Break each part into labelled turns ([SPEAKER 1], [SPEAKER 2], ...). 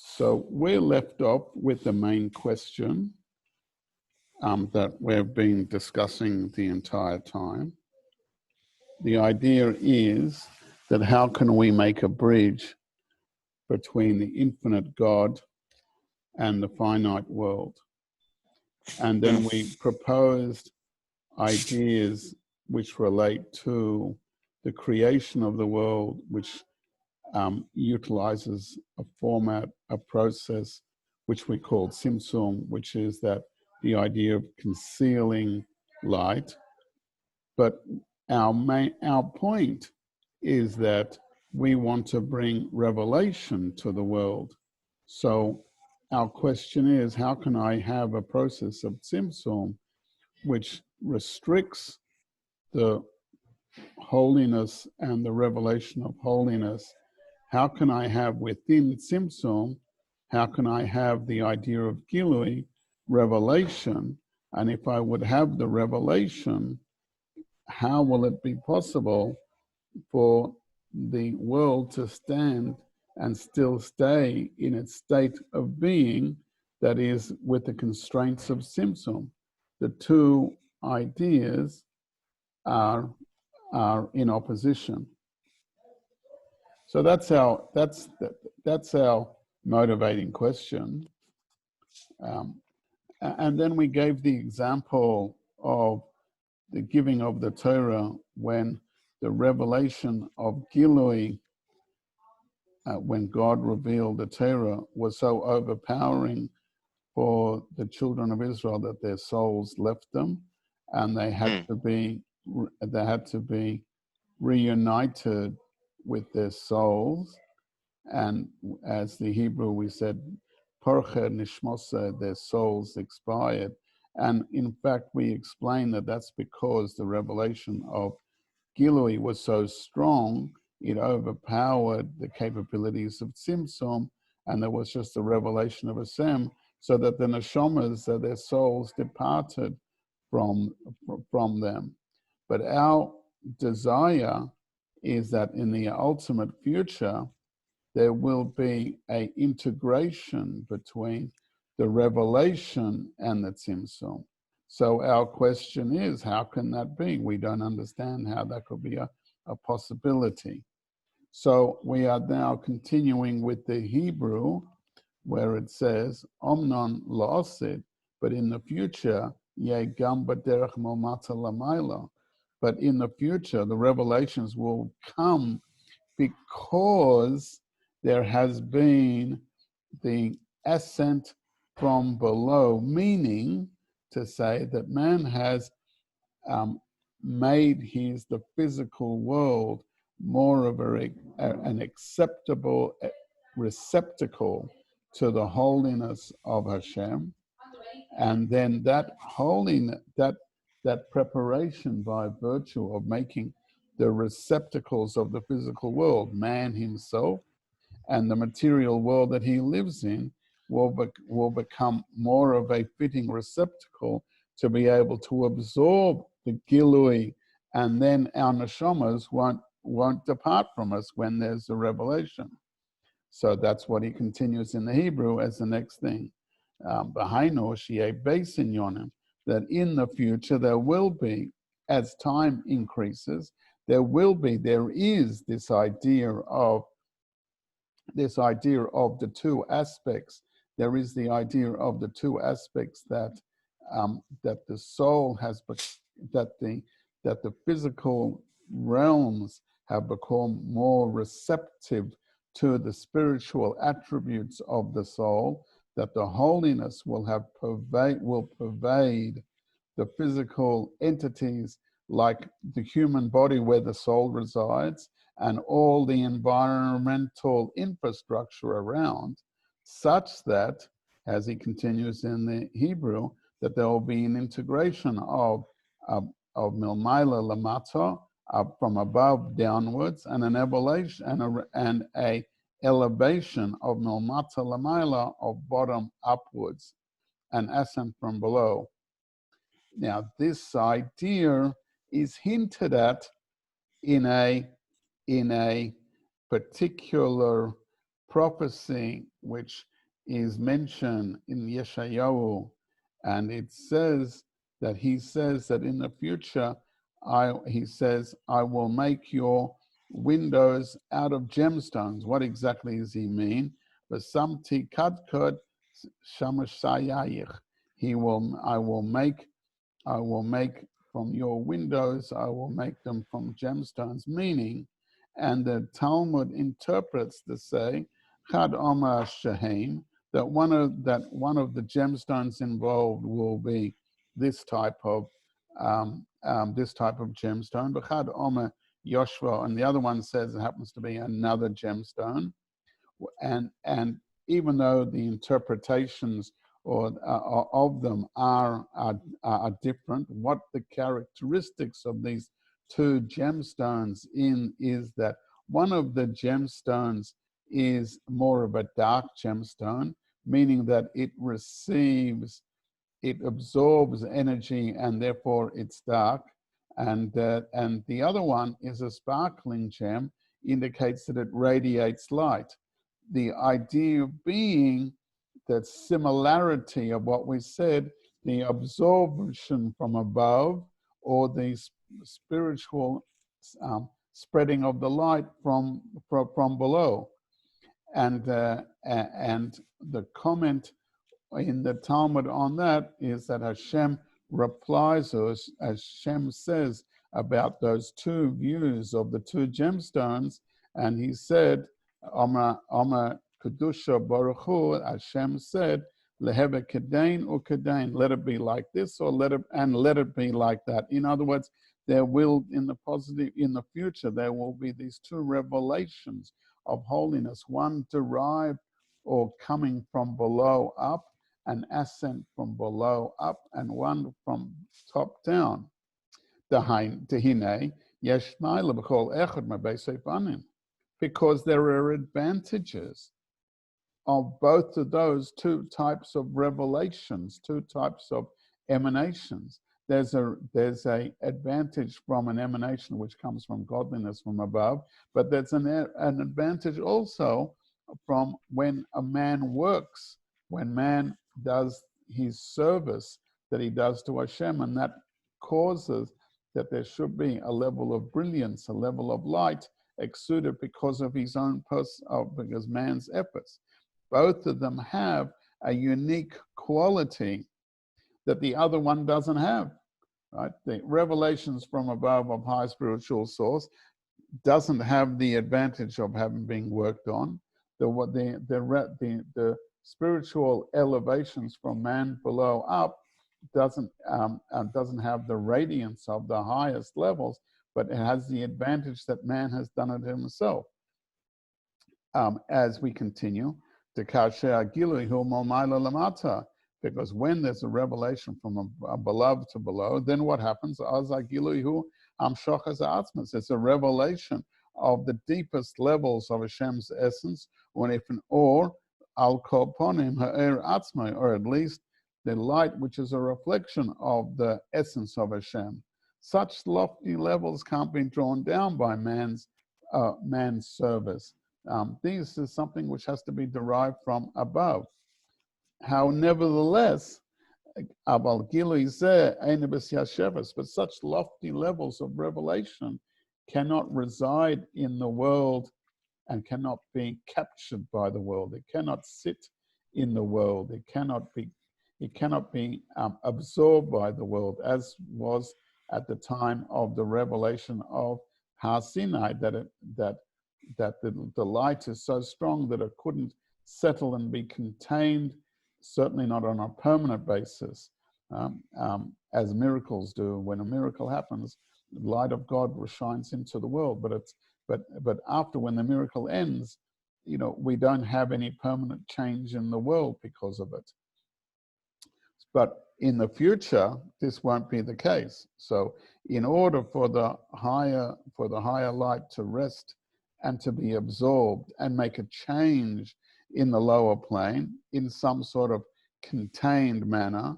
[SPEAKER 1] So we're left off with the main question that we've been discussing the entire time. The idea is that how can we make a bridge between the infinite God and the finite world? And then we proposed ideas which relate to the creation of the world, which utilizes a format, a process, which we call Tzimtzum, which is that the idea of concealing light. But our point is that we want to bring revelation to the world. So our question is, how can I have a process of Tzimtzum which restricts the holiness and the revelation of holiness? How can I have within Tzimtzum, how can I have the idea of Gilui, revelation? And if I would have the revelation, how will it be possible for the world to stand and still stay in its state of being, that is with the constraints of Tzimtzum? The two ideas are in opposition. So that's our motivating question. And then we gave the example of the giving of the Torah when the revelation of Gilui, when God revealed the Torah, was so overpowering for the children of Israel that their souls left them, and they had to be reunited with their souls. And as the Hebrew, we said, Porcher Nishmosa, their souls expired. And in fact, we explained that that's because the revelation of Gilui was so strong, it overpowered the capabilities of Tzimtzum, and there was just a revelation of Hashem, so that the neshamas, their souls departed from them. But our desire is that in the ultimate future, there will be an integration between the revelation and the Tzimtzum. So our question is, how can that be? We don't understand how that could be a possibility. So we are now continuing with the Hebrew, where it says, Omnon la'asid, but in the future, ye gam b'derech milmata lamayla. But in the future, the revelations will come because there has been the ascent from below, meaning to say that man has made the physical world more of an acceptable receptacle to the holiness of Hashem. And then that holiness, that preparation by virtue of making the receptacles of the physical world, man himself, and the material world that he lives in will become more of a fitting receptacle to be able to absorb the Gilui, and then our neshamas won't depart from us when there's a revelation. So that's what he continues in the Hebrew as the next thing. B'hainu shi'eh beis inyonim, that in the future there will be, as time increases, there is this idea of the two aspects. There is the idea of the two aspects that the soul has, that the physical realms have become more receptive to the spiritual attributes of the soul, that the holiness will pervade the physical entities like the human body where the soul resides, and all the environmental infrastructure around, such that, as he continues in the Hebrew, that there will be an integration of milmaila lamata, from above downwards, and an elevation and a elevation of milmata lamaila, of bottom upwards, and ascent from below. Now, this idea is hinted at in a particular prophecy which is mentioned in Yeshayahu, and it says that he says that in the future, he says, I will make your windows out of gemstones. What exactly does he mean? V'samti kadkod shamashayayich. I will make from your windows, I will make them from gemstones, meaning, and the Talmud interprets to say, Chad Omar Shahem, that one of the gemstones involved will be this type of gemstone. But Chad Omar Yoshua, and the other one says it happens to be another gemstone. And even though the interpretations of them are different, what the characteristics of these two gemstones is that one of the gemstones is more of a dark gemstone, meaning that it absorbs energy and therefore it's dark, and the other one is a sparkling gem, indicates that it radiates light. The idea being that similarity of what we said, the absorption from above, or the spiritual spreading of the light from below. And the comment in the Talmud on that is that Hashem replies us, Hashem says about those two views of the two gemstones, and he said, Oma Kedusha Baruch Hu, Hashem said, Leheve Kedain or Kedain, let it be like this or let it be like that. In other words, there will, in the future, there will be these two revelations of holiness, one derived or coming from below up, an ascent from below up, and one from top down. Because there are advantages of both of those two types of revelations, two types of emanations. There's a advantage from an emanation which comes from godliness from above, but there's an advantage also from when a man works, when man does his service that he does to Hashem, and that causes that there should be a level of brilliance, a level of light exuded because of his own because man's efforts. Both of them have a unique quality that the other one doesn't have. Right? The revelations from above of high spiritual source doesn't have the advantage of having been worked on. The spiritual elevations from man below up doesn't have the radiance of the highest levels, but it has the advantage that man has done it himself. As we continue, because when there's a revelation from above to below, then what happens? It's a revelation of the deepest levels of Hashem's essence, or at least the light which is a reflection of the essence of Hashem. Such lofty levels can't be drawn down by man's service. This is something which has to be derived from above. How nevertheless, but such lofty levels of revelation cannot reside in the world and cannot be captured by the world. It cannot sit in the world. It cannot be absorbed by the world, as was at the time of the revelation of Har Sinai, that the light is so strong that it couldn't settle and be contained, certainly not on a permanent basis, as miracles do. When a miracle happens, the light of God shines into the world. But after, when the miracle ends, we don't have any permanent change in the world because of it. But in the future, this won't be the case. So, in order for the higher light to rest and to be absorbed and make a change in the lower plane in some sort of contained manner,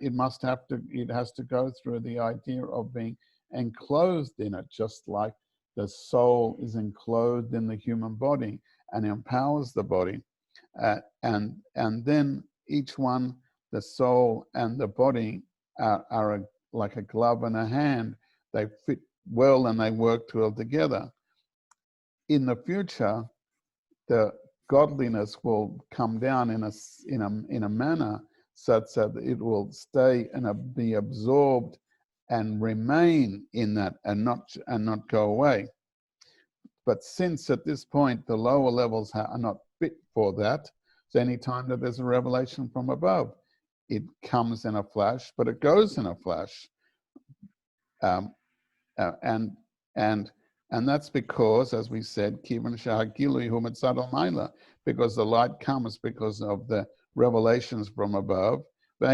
[SPEAKER 1] it has to go through the idea of being enclosed in it, just like the soul is enclosed in the human body. and empowers the body. And then each one, the soul and the body, are like a glove and a hand. They fit well and they work well together. In the future, the godliness will come down in a manner such that it will stay and be absorbed and remain in that and not go away. But since at this point the lower levels are not fit for that, so any time that there's a revelation from above, it comes in a flash, but it goes in a flash. And that's because, as we said, because the light comes because of the revelations from above. But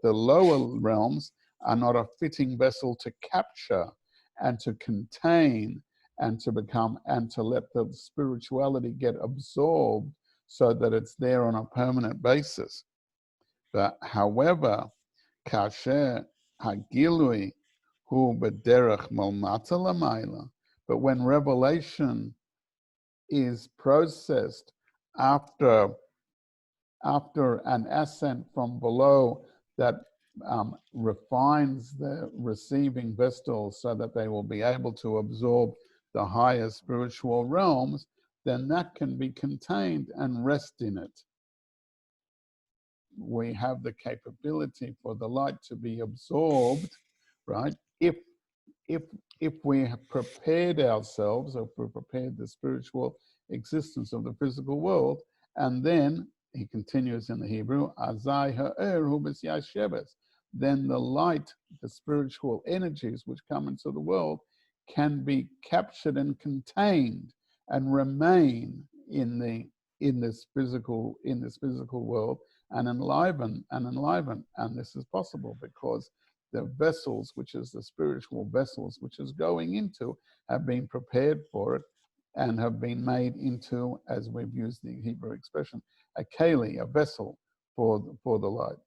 [SPEAKER 1] the lower realms are not a fitting vessel to capture and to contain and to become and to let the spirituality get absorbed so that it's there on a permanent basis. But however, kasher hagilui hu b'derech malmata lamayla, but when revelation is processed after an ascent from below that refines the receiving vessels so that they will be able to absorb the higher spiritual realms, then that can be contained and rest in it. We have the capability for the light to be absorbed, right? If we have prepared ourselves, or if we prepared the spiritual existence of the physical world, and then he continues in the Hebrew, Azai ha'er hu b'siyasheves, then the light, the spiritual energies which come into the world, can be captured and contained and remain in this physical world and enliven. And this is possible because the vessels, which is the spiritual vessels, which is going into, have been prepared for it and have been made into, as we've used the Hebrew expression, a keli, a vessel for the light.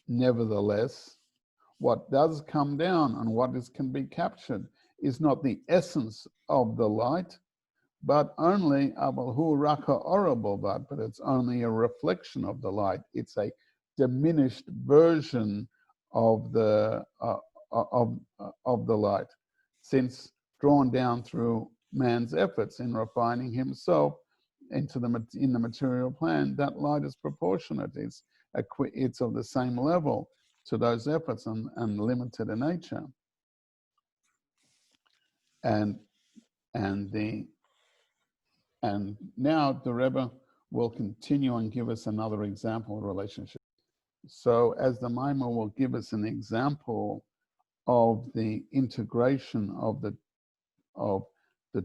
[SPEAKER 1] Nevertheless, what does come down and what can be captured is not the essence of the light, but only abalhu raka orabovat, but it's only a reflection of the light. It's a diminished version of the light, since drawn down through man's efforts in refining himself in the material plan, that light is proportionate. It's of the same level to those efforts and limited in nature. And now the Rebbe will continue and give us another example of relationship. So as the Maimon will give us an example of the integration of the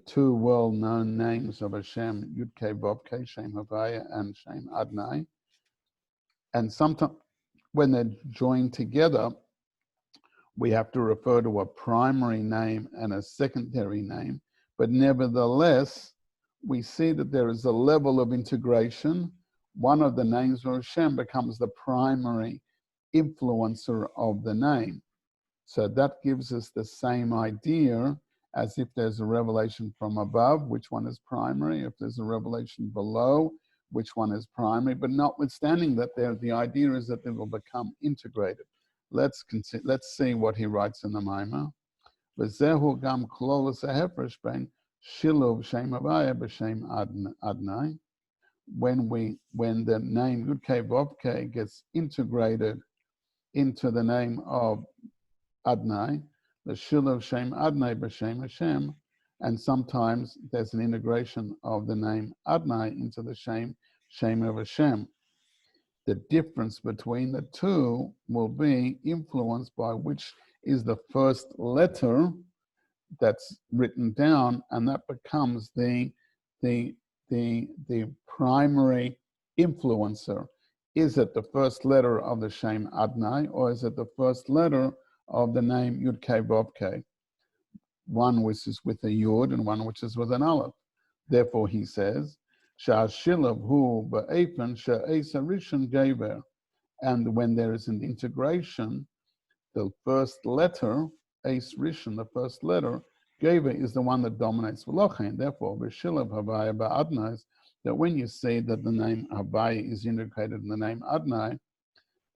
[SPEAKER 1] two well-known names of Hashem, Yud K'vod Havayah, Shem Havayah, and Shem Adnai. And sometimes when they're joined together, we have to refer to a primary name and a secondary name. But nevertheless, we see that there is a level of integration. One of the names of Hashem becomes the primary influencer of the name. So that gives us the same idea as if there's a revelation from above, which one is primary, if there's a revelation below, which one is primary, but notwithstanding that the idea is that they will become integrated. Let's see what he writes in the Maimah. V'zehu gam klolos ha'hefresh ben shilov shem havayah b'shem Adnai. When the name Yud K'vod Havayah gets integrated into the name of Adnai, the shilov shem Adnai b'shem Hashem, and sometimes there's an integration of the name Adnai into the shem of Hashem. The difference between the two will be influenced by which is the first letter that's written down, and that becomes the primary influencer. Is it the first letter of the Shem Adnai, or is it the first letter of the name Yud K'vod Havayah? One which is with a Yud and one which is with an Aleph. Therefore, he says, Sha'ashilav hu ba'efen sha'es harishon gever. And when there is an integration, the first letter, Eis Rishon, the first letter, Geva is the one that dominates V'lochein. Therefore, B'shilav Havayah Ba'adnai, that when you see that the name Havayah is integrated in the name Adnai,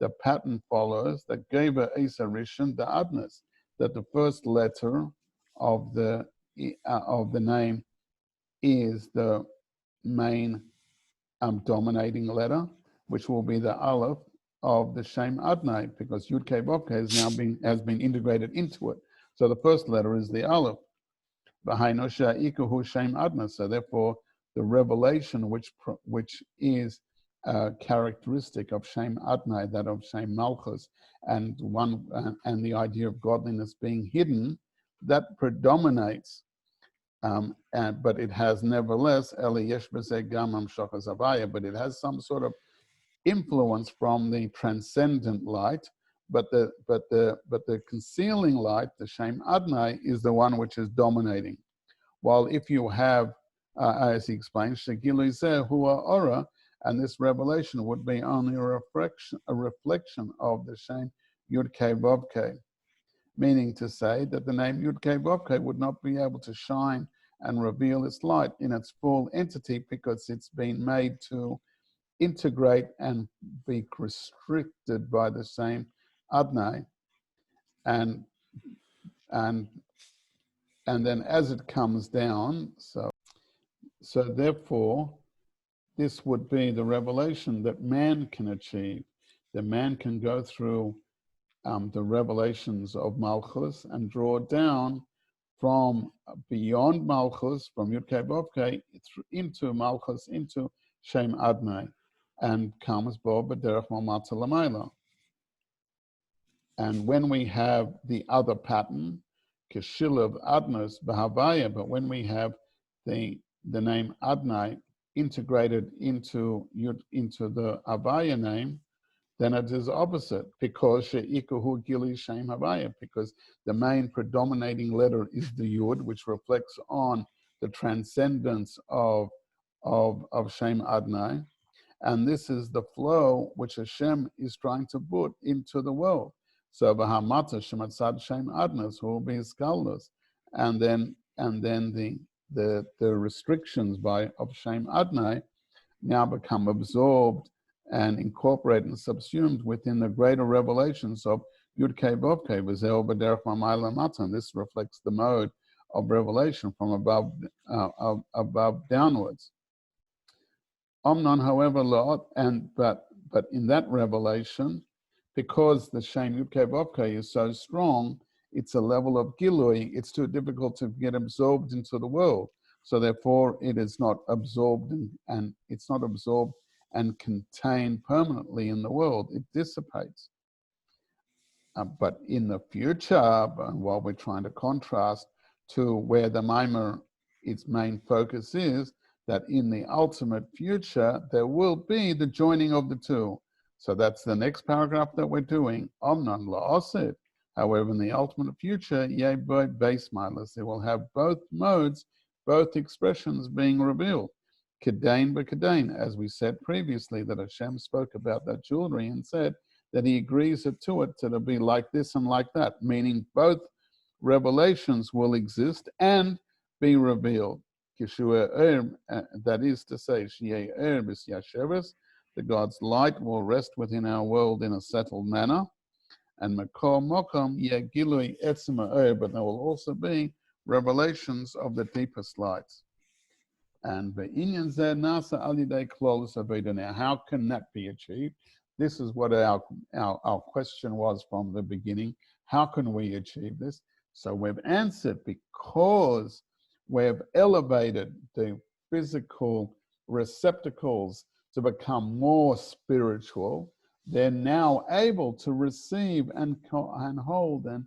[SPEAKER 1] the pattern follows that Geva Isa Rishon the Adnas, that the first letter of the name is the main dominating letter, which will be the Aleph of the Shem Adnai, because Yud Kei Vav Kei has been integrated into it. So the first letter is the Aleph. So therefore, the revelation which is characteristic of Shem Adnai, that of Shem Malchus, and the idea of godliness being hidden, that predominates. But it has nevertheless, but it has some sort of influence from the transcendent light. But the concealing light, the Shem Adnai, is the one which is dominating. While if you have, as he explains, Shegilui Zeh Hua Ora, and this revelation would be only a reflection of the Shem Yud Kei Vav Kei, meaning to say that the name Yud Kei Vav Kei would not be able to shine and reveal its light in its full entity, because it's been made to integrate and be restricted by the same Adnai, and then as it comes down, so therefore this would be the revelation that man can achieve. That man can go through the revelations of Malchus and draw down from beyond Malchus, from Yud Kei Vav Kei, into Malchus, into Shem Adnai, and comes bo b'derech mamata l'mayla. And when we have the other pattern, Keshilav Adnos B'Havayah, but when we have the name Adnai integrated into the Havayah name, then it is opposite, because she'ikuhu gili shem Havayah, because the main predominating letter is the Yud, which reflects on the transcendence of Shem Adnai, and this is the flow which Hashem is trying to put into the world. So v'hamata shematzad Shem Adnas who will be scholars, and then the restrictions of Shem Adnai now become absorbed and incorporated and subsumed within the greater revelations of Yud Kei Vav Kei v'zeh b'derech mamayla matan. This reflects the mode of revelation from above downwards. Omnon, however, but in that revelation, because the Shem Yud Kei Vav Kei is so strong, it's a level of gilui. It's too difficult to get absorbed into the world. So therefore, it is not absorbed and it's not absorbed and contained permanently in the world. It dissipates. But in the future, while we're trying to contrast to where the Maimer, its main focus is, that in the ultimate future, there will be the joining of the two. So that's the next paragraph that we're doing. Omnan la'osid. However, in the ultimate future, base milers, they will have both modes, both expressions being revealed. Kedain b'kedain, as we said previously, that Hashem spoke about that jewelry and said that he agrees to it to be like this and like that, meaning both revelations will exist and be revealed. That is to say, the God's light will rest within our world in a settled manner, and Makom Mokom Gilui Etzema, but there will also be revelations of the deepest lights. And Be'inyan Zeh Nasa Al Yidei Klolus Aveda. Now, how can that be achieved? This is what our question was from the beginning. How can we achieve this? So we've answered, because we've elevated the physical receptacles to become more spiritual. They're now able to receive and hold and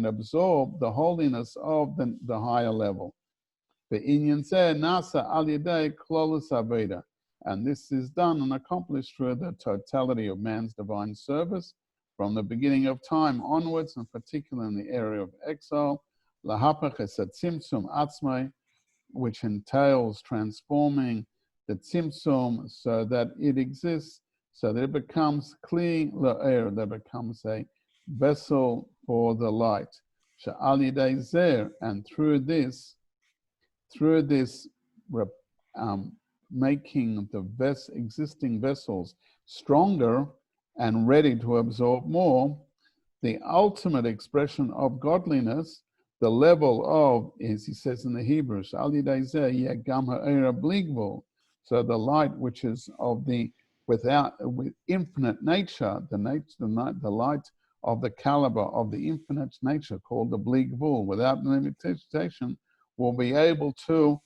[SPEAKER 1] absorb the holiness of the higher level. And this is done and accomplished through the totality of man's divine service from the beginning of time onwards, and particularly in the area of exile, which entails transforming the tzimtzum so that it exists, so that it becomes kli la'er, that becomes a vessel for the light. she'al yidei zeh, and through this making the existing vessels stronger and ready to absorb more, the ultimate expression of godliness, the level of, as he says in the Hebrew, so the light which is of the with infinite nature, the light of the caliber of the infinite nature, called the bli gvul, without limitation, will be able to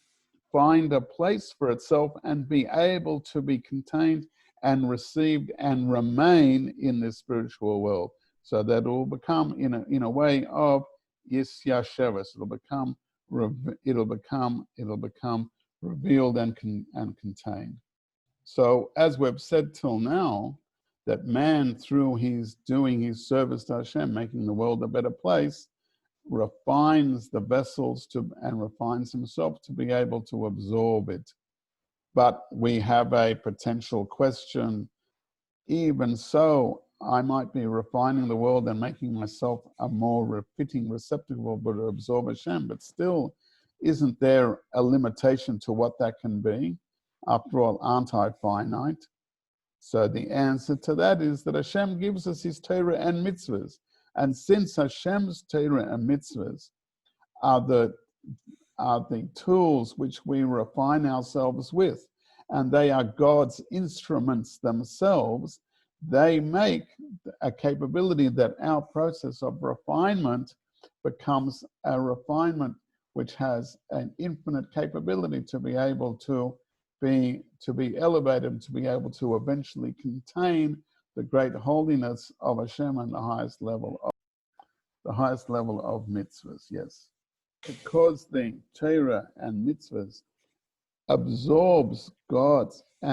[SPEAKER 1] find a place for itself and be able to be contained and received and remain in this spiritual world. So that it will become in a way of Yisya Shevis. It'll become revealed and contained. So as we've said till now, that man, through his doing his service to Hashem, making the world a better place, refines the vessels and refines himself to be able to absorb it. But we have a potential question. Even so, I might be refining the world and making myself a more fitting receptacle to absorb Hashem, but still, isn't there a limitation to what that can be? After all, aren't I finite? So the answer to that is that Hashem gives us his Torah and mitzvahs. And since Hashem's Torah and mitzvahs are the tools which we refine ourselves with, and they are God's instruments themselves, they make a capability that our process of refinement becomes a refinement which has an infinite capability to be able to be elevated, to be able to eventually contain the great holiness of Hashem and the highest level of mitzvahs. Yes, because the Torah and mitzvahs absorbs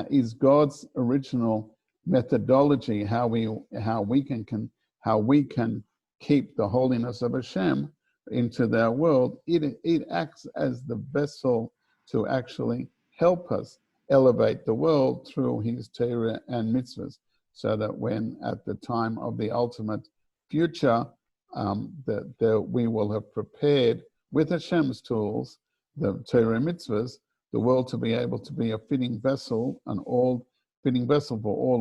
[SPEAKER 1] is God's original methodology, how we can keep the holiness of Hashem into their world. It acts as the vessel to actually help us elevate the world through his Torah and mitzvahs, so that when at the time of the ultimate future, we will have prepared with Hashem's tools, the Torah and mitzvahs, the world to be able to be a fitting vessel, for all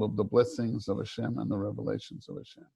[SPEAKER 1] of the blessings of Hashem and the revelations of Hashem.